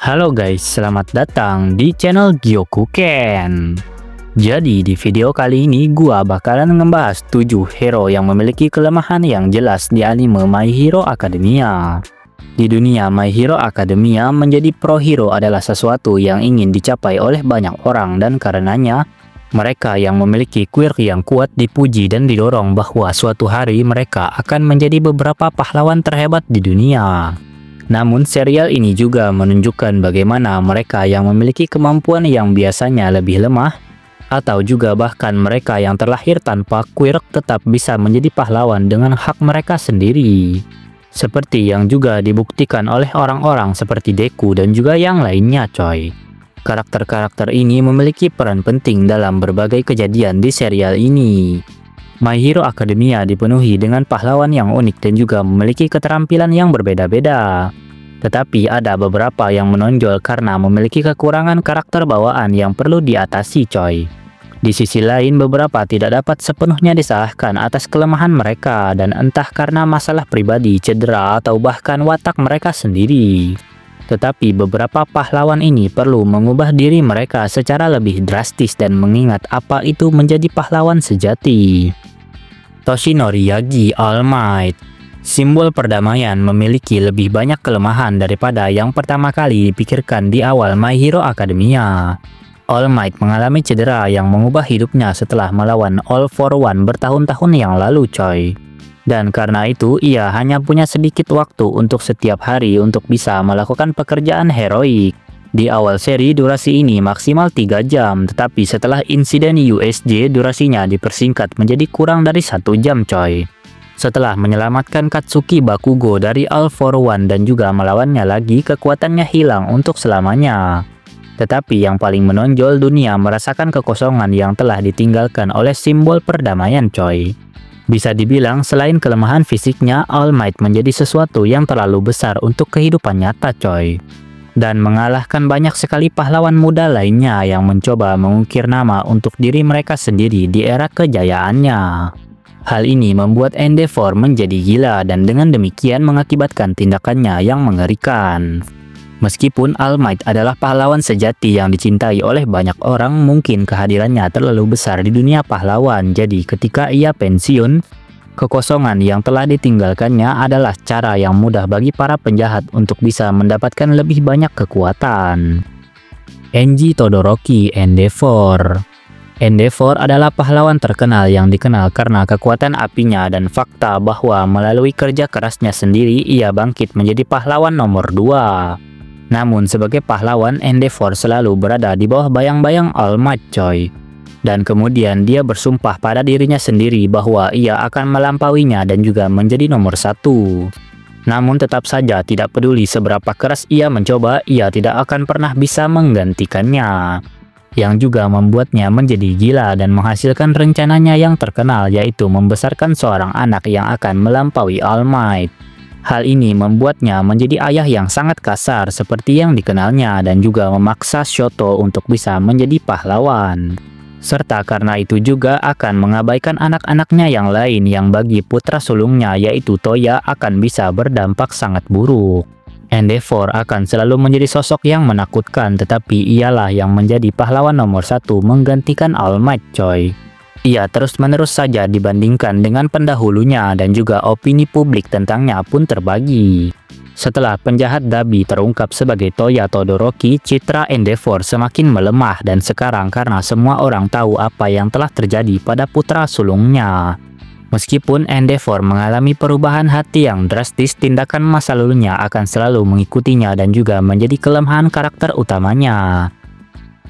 Halo guys, selamat datang di channel Gyokuken. Jadi di video kali ini gua bakalan ngebahas 7 hero yang memiliki kelemahan yang jelas di anime My Hero Academia. Di dunia My Hero Academia, menjadi pro hero adalah sesuatu yang ingin dicapai oleh banyak orang, dan karenanya mereka yang memiliki quirk yang kuat dipuji dan didorong bahwa suatu hari mereka akan menjadi beberapa pahlawan terhebat di dunia. Namun serial ini juga menunjukkan bagaimana mereka yang memiliki kemampuan yang biasanya lebih lemah, atau juga bahkan mereka yang terlahir tanpa quirk tetap bisa menjadi pahlawan dengan hak mereka sendiri. Seperti yang juga dibuktikan oleh orang-orang seperti Deku dan juga yang lainnya coy. Karakter-karakter ini memiliki peran penting dalam berbagai kejadian di serial ini. My Hero Academia dipenuhi dengan pahlawan yang unik dan juga memiliki keterampilan yang berbeda-beda. Tetapi ada beberapa yang menonjol karena memiliki kekurangan karakter bawaan yang perlu diatasi coy. Di sisi lain, beberapa tidak dapat sepenuhnya disalahkan atas kelemahan mereka, dan entah karena masalah pribadi, cedera, atau bahkan watak mereka sendiri. Tetapi beberapa pahlawan ini perlu mengubah diri mereka secara lebih drastis dan mengingat apa itu menjadi pahlawan sejati. Toshinori Yagi All Might. Simbol perdamaian memiliki lebih banyak kelemahan daripada yang pertama kali dipikirkan di awal My Hero Academia. All Might mengalami cedera yang mengubah hidupnya setelah melawan All For One bertahun-tahun yang lalu coy. Dan karena itu ia hanya punya sedikit waktu untuk setiap hari untuk bisa melakukan pekerjaan heroik. Di awal seri durasi ini maksimal 3 jam, tetapi setelah insiden USJ durasinya dipersingkat menjadi kurang dari 1 jam coy. Setelah menyelamatkan Katsuki Bakugo dari All For One dan juga melawannya lagi, kekuatannya hilang untuk selamanya. Tetapi yang paling menonjol, dunia merasakan kekosongan yang telah ditinggalkan oleh simbol perdamaian coy. Bisa dibilang selain kelemahan fisiknya, All Might menjadi sesuatu yang terlalu besar untuk kehidupan nyata coy. Dan mengalahkan banyak sekali pahlawan muda lainnya yang mencoba mengukir nama untuk diri mereka sendiri di era kejayaannya. Hal ini membuat Endeavor menjadi gila dan dengan demikian mengakibatkan tindakannya yang mengerikan. Meskipun All Might adalah pahlawan sejati yang dicintai oleh banyak orang, mungkin kehadirannya terlalu besar di dunia pahlawan. Jadi ketika ia pensiun, kekosongan yang telah ditinggalkannya adalah cara yang mudah bagi para penjahat untuk bisa mendapatkan lebih banyak kekuatan. Enji Todoroki Endeavor. Endeavor adalah pahlawan terkenal yang dikenal karena kekuatan apinya dan fakta bahwa melalui kerja kerasnya sendiri ia bangkit menjadi pahlawan nomor 2. Namun sebagai pahlawan, Endeavor selalu berada di bawah bayang-bayang All Might coy. Dan kemudian dia bersumpah pada dirinya sendiri bahwa ia akan melampauinya dan juga menjadi nomor 1. Namun tetap saja tidak peduli seberapa keras ia mencoba, ia tidak akan pernah bisa menggantikannya. Yang juga membuatnya menjadi gila dan menghasilkan rencananya yang terkenal, yaitu membesarkan seorang anak yang akan melampaui All Might. Hal ini membuatnya menjadi ayah yang sangat kasar seperti yang dikenalnya dan juga memaksa Shoto untuk bisa menjadi pahlawan. Serta karena itu juga akan mengabaikan anak-anaknya yang lain yang bagi putra sulungnya yaitu Toya akan bisa berdampak sangat buruk. Endeavor akan selalu menjadi sosok yang menakutkan, tetapi ialah yang menjadi pahlawan nomor 1 menggantikan All Might coy. Ia terus-menerus saja dibandingkan dengan pendahulunya dan juga opini publik tentangnya pun terbagi. Setelah penjahat Dabi terungkap sebagai Toya Todoroki, citra Endeavor semakin melemah dan sekarang karena semua orang tahu apa yang telah terjadi pada putra sulungnya. Meskipun Endeavor mengalami perubahan hati yang drastis, tindakan masa lalunya akan selalu mengikutinya dan juga menjadi kelemahan karakter utamanya.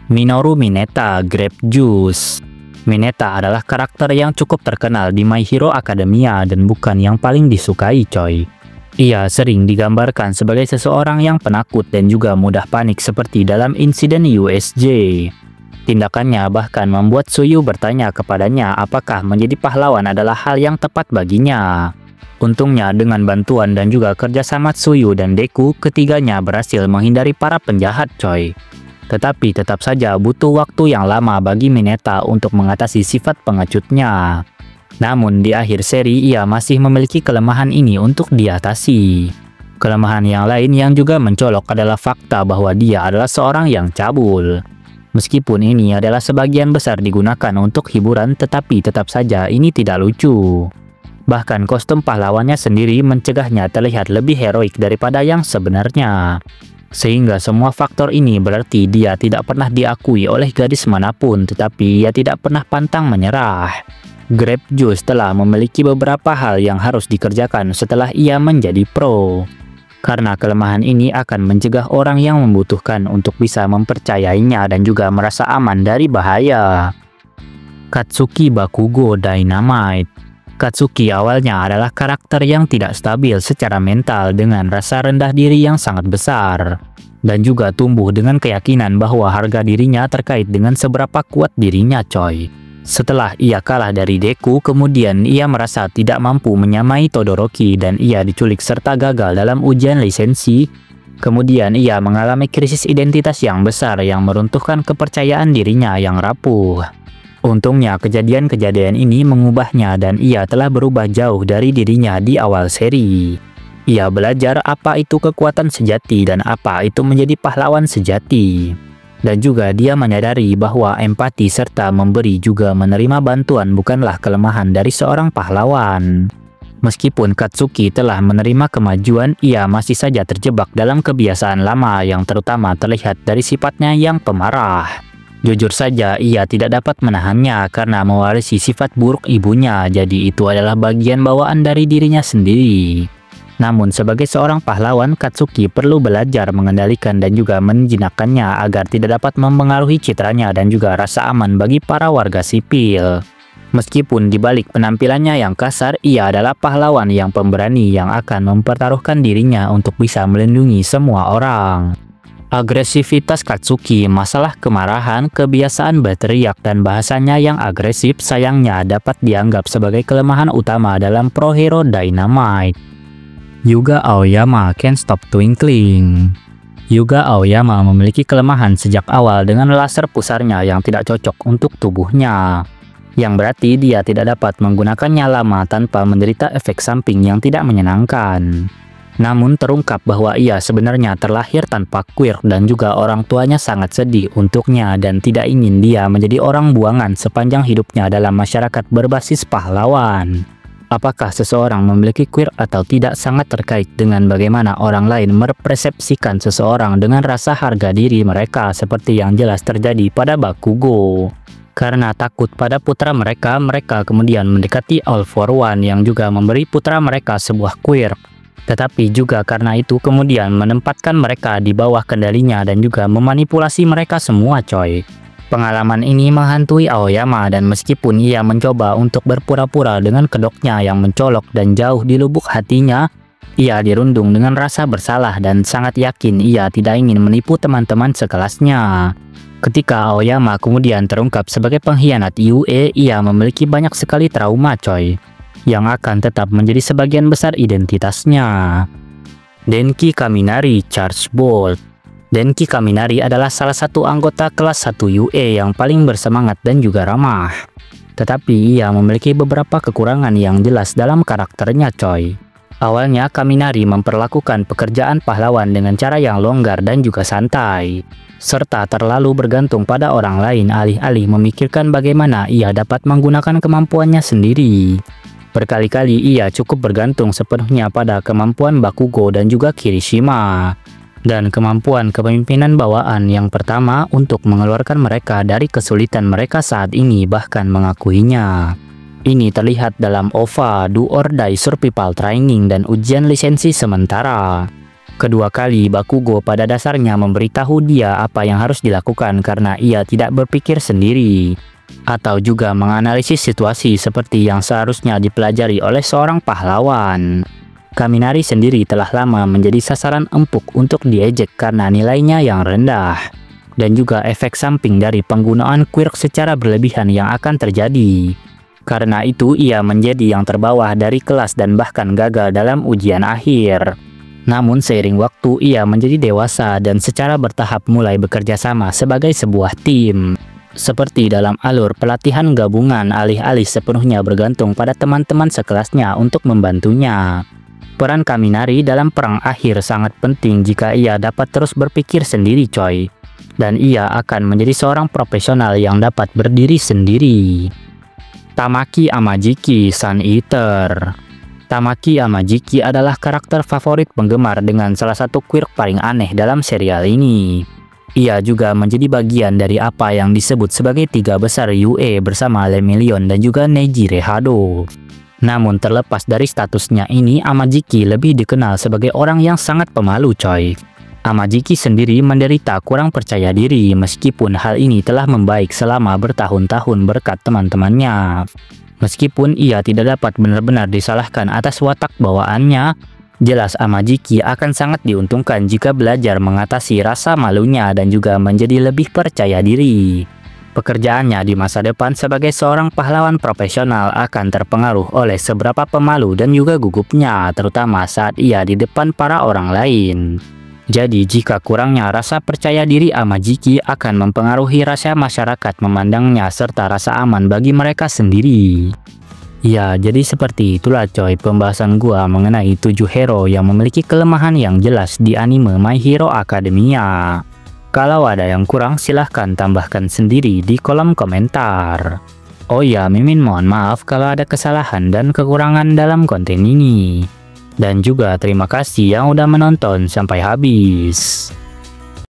Minoru Mineta Grape Juice. Mineta adalah karakter yang cukup terkenal di My Hero Academia dan bukan yang paling disukai coy. Ia sering digambarkan sebagai seseorang yang penakut dan juga mudah panik seperti dalam insiden USJ. Tindakannya bahkan membuat Tsuyu bertanya kepadanya apakah menjadi pahlawan adalah hal yang tepat baginya. Untungnya dengan bantuan dan juga kerjasama Tsuyu dan Deku, ketiganya berhasil menghindari para penjahat coy. Tetapi tetap saja butuh waktu yang lama bagi Mineta untuk mengatasi sifat pengecutnya. Namun di akhir seri ia masih memiliki kelemahan ini untuk diatasi. Kelemahan yang lain yang juga mencolok adalah fakta bahwa dia adalah seorang yang cabul. Meskipun ini adalah sebagian besar digunakan untuk hiburan, tetapi tetap saja ini tidak lucu. Bahkan kostum pahlawannya sendiri mencegahnya terlihat lebih heroik daripada yang sebenarnya. Sehingga semua faktor ini berarti dia tidak pernah diakui oleh gadis manapun, tetapi ia tidak pernah pantang menyerah. Grape Juice telah memiliki beberapa hal yang harus dikerjakan setelah ia menjadi pro. Karena kelemahan ini akan mencegah orang yang membutuhkan untuk bisa mempercayainya dan juga merasa aman dari bahaya. Katsuki Bakugo Dynamite. Katsuki awalnya adalah karakter yang tidak stabil secara mental dengan rasa rendah diri yang sangat besar. Dan juga tumbuh dengan keyakinan bahwa harga dirinya terkait dengan seberapa kuat dirinya coy. Setelah ia kalah dari Deku, kemudian ia merasa tidak mampu menyamai Todoroki dan ia diculik serta gagal dalam ujian lisensi. Kemudian ia mengalami krisis identitas yang besar yang meruntuhkan kepercayaan dirinya yang rapuh. Untungnya kejadian-kejadian ini mengubahnya dan ia telah berubah jauh dari dirinya di awal seri. Ia belajar apa itu kekuatan sejati dan apa itu menjadi pahlawan sejati. Dan juga dia menyadari bahwa empati serta memberi juga menerima bantuan bukanlah kelemahan dari seorang pahlawan. Meskipun Katsuki telah menerima kemajuan, ia masih saja terjebak dalam kebiasaan lama yang terutama terlihat dari sifatnya yang pemarah. Jujur saja, ia tidak dapat menahannya karena mewarisi sifat buruk ibunya, jadi itu adalah bagian bawaan dari dirinya sendiri. Namun sebagai seorang pahlawan, Katsuki perlu belajar mengendalikan dan juga menjinakkannya agar tidak dapat mempengaruhi citranya dan juga rasa aman bagi para warga sipil. Meskipun di balik penampilannya yang kasar, ia adalah pahlawan yang pemberani yang akan mempertaruhkan dirinya untuk bisa melindungi semua orang. Agresivitas Katsuki, masalah kemarahan, kebiasaan berteriak, dan bahasanya yang agresif sayangnya dapat dianggap sebagai kelemahan utama dalam Pro Hero Dynamite. Yuga Aoyama Can't Stop Twinkling. Yuga Aoyama memiliki kelemahan sejak awal dengan laser pusarnya yang tidak cocok untuk tubuhnya. Yang berarti dia tidak dapat menggunakannya lama tanpa menderita efek samping yang tidak menyenangkan. Namun terungkap bahwa ia sebenarnya terlahir tanpa quirk dan juga orang tuanya sangat sedih untuknya dan tidak ingin dia menjadi orang buangan sepanjang hidupnya dalam masyarakat berbasis pahlawan. Apakah seseorang memiliki quirk atau tidak sangat terkait dengan bagaimana orang lain merepresepsikan seseorang dengan rasa harga diri mereka seperti yang jelas terjadi pada Bakugo. Karena takut pada putra mereka, mereka kemudian mendekati All For One yang juga memberi putra mereka sebuah quirk. Tetapi juga karena itu kemudian menempatkan mereka di bawah kendalinya dan juga memanipulasi mereka semua coy. Pengalaman ini menghantui Aoyama dan meskipun ia mencoba untuk berpura-pura dengan kedoknya yang mencolok dan jauh di lubuk hatinya, ia dirundung dengan rasa bersalah dan sangat yakin ia tidak ingin menipu teman-teman sekelasnya. Ketika Aoyama kemudian terungkap sebagai pengkhianat IUE, ia memiliki banyak sekali trauma coy, yang akan tetap menjadi sebagian besar identitasnya. Denki Kaminari Charge Bolt. Denki Kaminari adalah salah satu anggota kelas 1 UE yang paling bersemangat dan juga ramah. Tetapi ia memiliki beberapa kekurangan yang jelas dalam karakternya coy. Awalnya Kaminari memperlakukan pekerjaan pahlawan dengan cara yang longgar dan juga santai. Serta terlalu bergantung pada orang lain alih-alih memikirkan bagaimana ia dapat menggunakan kemampuannya sendiri. Berkali-kali ia cukup bergantung sepenuhnya pada kemampuan Bakugo dan juga Kirishima. Dan kemampuan kepemimpinan bawaan yang pertama untuk mengeluarkan mereka dari kesulitan mereka saat ini bahkan mengakuinya. Ini terlihat dalam OVA, Do or Die Survival Training dan ujian lisensi sementara. Kedua kali Bakugo pada dasarnya memberitahu dia apa yang harus dilakukan karena ia tidak berpikir sendiri. Atau juga menganalisis situasi seperti yang seharusnya dipelajari oleh seorang pahlawan. Kaminari sendiri telah lama menjadi sasaran empuk untuk diejek karena nilainya yang rendah. Dan juga efek samping dari penggunaan quirk secara berlebihan yang akan terjadi. Karena itu ia menjadi yang terbawah dari kelas dan bahkan gagal dalam ujian akhir. Namun seiring waktu ia menjadi dewasa dan secara bertahap mulai bekerja sama sebagai sebuah tim. Seperti dalam alur pelatihan gabungan alih-alih sepenuhnya bergantung pada teman-teman sekelasnya untuk membantunya. Peran Kaminari dalam perang akhir sangat penting jika ia dapat terus berpikir sendiri coy. Dan ia akan menjadi seorang profesional yang dapat berdiri sendiri. Tamaki Amajiki Sun Eater. Tamaki Amajiki adalah karakter favorit penggemar dengan salah satu quirk paling aneh dalam serial ini. Ia juga menjadi bagian dari apa yang disebut sebagai tiga besar UE bersama Lemillion dan juga Neji Rehado. Namun terlepas dari statusnya ini, Amajiki lebih dikenal sebagai orang yang sangat pemalu coy. Amajiki sendiri menderita kurang percaya diri meskipun hal ini telah membaik selama bertahun-tahun berkat teman-temannya. Meskipun ia tidak dapat benar-benar disalahkan atas watak bawaannya, jelas Amajiki akan sangat diuntungkan jika belajar mengatasi rasa malunya dan juga menjadi lebih percaya diri. Pekerjaannya di masa depan sebagai seorang pahlawan profesional akan terpengaruh oleh seberapa pemalu dan juga gugupnya, terutama saat ia di depan para orang lain. Jadi jika kurangnya rasa percaya diri Amajiki akan mempengaruhi rasa masyarakat memandangnya serta rasa aman bagi mereka sendiri. Ya, jadi seperti itulah coy pembahasan gua mengenai 7 hero yang memiliki kelemahan yang jelas di anime My Hero Academia. Kalau ada yang kurang silahkan tambahkan sendiri di kolom komentar. Oh ya, Mimin mohon maaf kalau ada kesalahan dan kekurangan dalam konten ini. Dan juga terima kasih yang udah menonton sampai habis.